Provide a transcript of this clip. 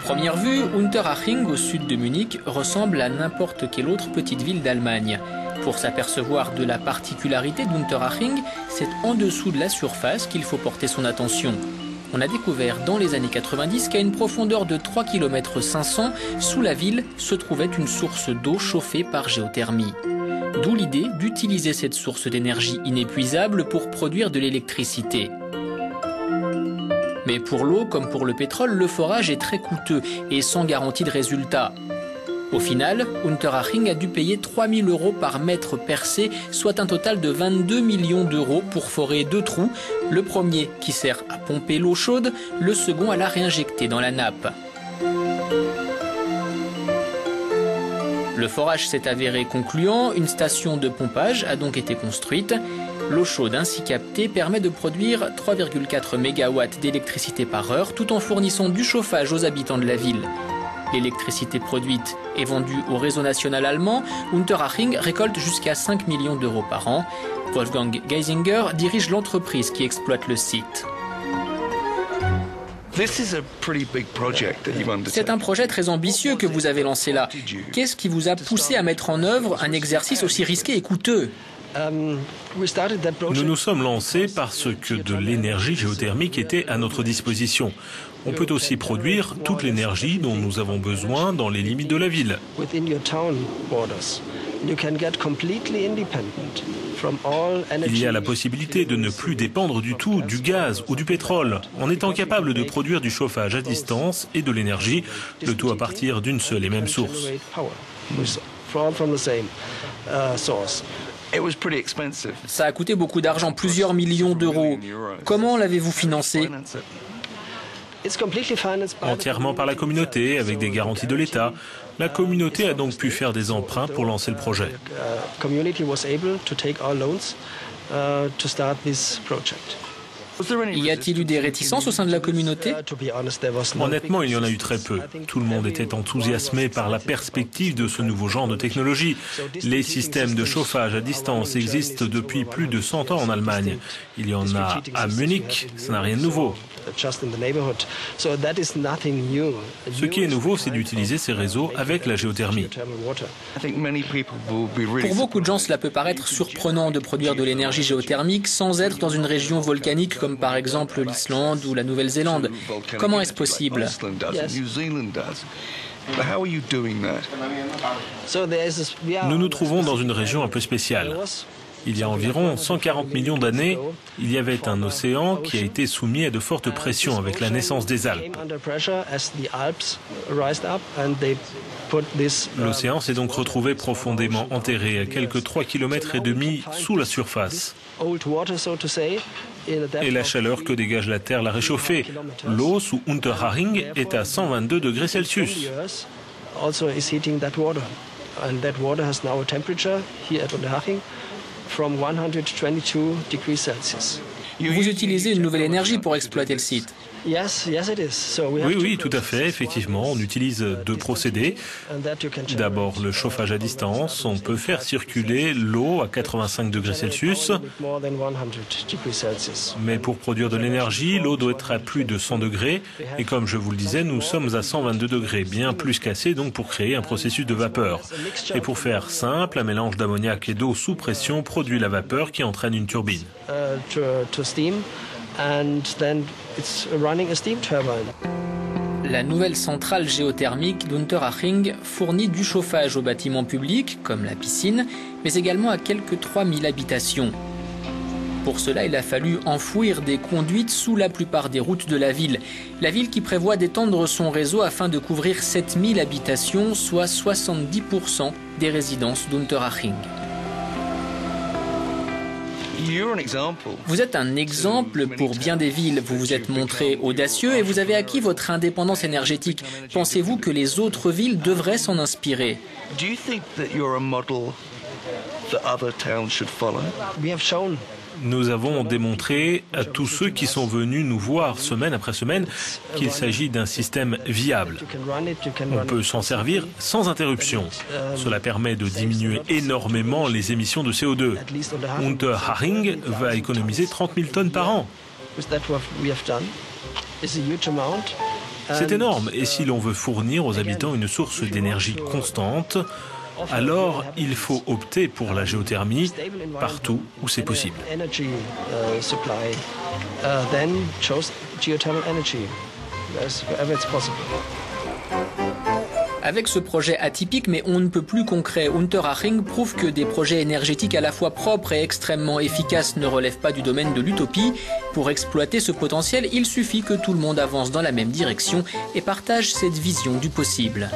première vue, Unterhaching, au sud de Munich, ressemble à n'importe quelle autre petite ville d'Allemagne. Pour s'apercevoir de la particularité d'Unterhaching, c'est en dessous de la surface qu'il faut porter son attention. On a découvert dans les années 90 qu'à une profondeur de 3 km 500, sous la ville, se trouvait une source d'eau chauffée par géothermie. D'où l'idée d'utiliser cette source d'énergie inépuisable pour produire de l'électricité. Mais pour l'eau, comme pour le pétrole, le forage est très coûteux et sans garantie de résultat. Au final, Unterhaching a dû payer 3 000 € par mètre percé, soit un total de 22 millions d'euros pour forer 2 trous. Le premier qui sert à pomper l'eau chaude, le second à la réinjecter dans la nappe. Le forage s'est avéré concluant, une station de pompage a donc été construite. L'eau chaude ainsi captée permet de produire 3,4 MW d'électricité par heure tout en fournissant du chauffage aux habitants de la ville. L'électricité produite est vendue au réseau national allemand. Unterhaching récolte jusqu'à 5 millions d'euros par an. Wolfgang Geisinger dirige l'entreprise qui exploite le site. C'est un projet très ambitieux que vous avez lancé là. Qu'est-ce qui vous a poussé à mettre en œuvre un exercice aussi risqué et coûteux ? Nous nous sommes lancés parce que de l'énergie géothermique était à notre disposition. On peut aussi produire toute l'énergie dont nous avons besoin dans les limites de la ville. Il y a la possibilité de ne plus dépendre du tout du gaz ou du pétrole, en étant capable de produire du chauffage à distance et de l'énergie, le tout à partir d'une seule et même source. Ça a coûté beaucoup d'argent, plusieurs millions d'euros. Comment l'avez-vous financé ? Entièrement par la communauté, avec des garanties de l'État. La communauté a donc pu faire des emprunts pour lancer le projet. Y a-t-il eu des réticences au sein de la communauté ? Honnêtement, il y en a eu très peu. Tout le monde était enthousiasmé par la perspective de ce nouveau genre de technologie. Les systèmes de chauffage à distance existent depuis plus de 100 ans en Allemagne. Il y en a à Munich, ça n'a rien de nouveau. Ce qui est nouveau, c'est d'utiliser ces réseaux avec la géothermie. Pour beaucoup de gens, cela peut paraître surprenant de produire de l'énergie géothermique sans être dans une région volcanique comme par exemple l'Islande ou la Nouvelle-Zélande. Comment est-ce possible ? Nous nous trouvons dans une région un peu spéciale. Il y a environ 140 millions d'années, il y avait un océan qui a été soumis à de fortes pressions avec la naissance des Alpes. L'océan s'est donc retrouvé profondément enterré à quelques 3,5 km sous la surface. Et la chaleur que dégage la Terre l'a réchauffé. L'eau sous Unterhaching est à 122 degrés Celsius. Vous utilisez une nouvelle énergie pour exploiter le site. Oui, tout à fait. Effectivement, on utilise deux procédés. D'abord, le chauffage à distance. On peut faire circuler l'eau à 85 degrés Celsius. Mais pour produire de l'énergie, l'eau doit être à plus de 100 degrés. Et comme je vous le disais, nous sommes à 122 degrés, bien plus qu'assez donc pour créer un processus de vapeur. Et pour faire simple, un mélange d'ammoniac et d'eau sous pression produit la vapeur qui entraîne une turbine. La nouvelle centrale géothermique d'Unterhaching fournit du chauffage aux bâtiments publics, comme la piscine, mais également à quelques 3000 habitations. Pour cela, il a fallu enfouir des conduites sous la plupart des routes de la ville. La ville qui prévoit d'étendre son réseau afin de couvrir 7000 habitations, soit 70% des résidences d'Unterhaching. Vous êtes un exemple pour bien des villes. Vous vous êtes montré audacieux et vous avez acquis votre indépendance énergétique. Pensez-vous que les autres villes devraient s'en inspirer ? Nous avons démontré à tous ceux qui sont venus nous voir semaine après semaine qu'il s'agit d'un système viable. On peut s'en servir sans interruption. Cela permet de diminuer énormément les émissions de CO2. Unterhaching va économiser 30 000 tonnes par an. C'est énorme, et si l'on veut fournir aux habitants une source d'énergie constante, alors il faut opter pour la géothermie partout où c'est possible. Avec ce projet atypique mais on ne peut plus concret, Unterhaching prouve que des projets énergétiques à la fois propres et extrêmement efficaces ne relèvent pas du domaine de l'utopie. Pour exploiter ce potentiel, il suffit que tout le monde avance dans la même direction et partage cette vision du possible.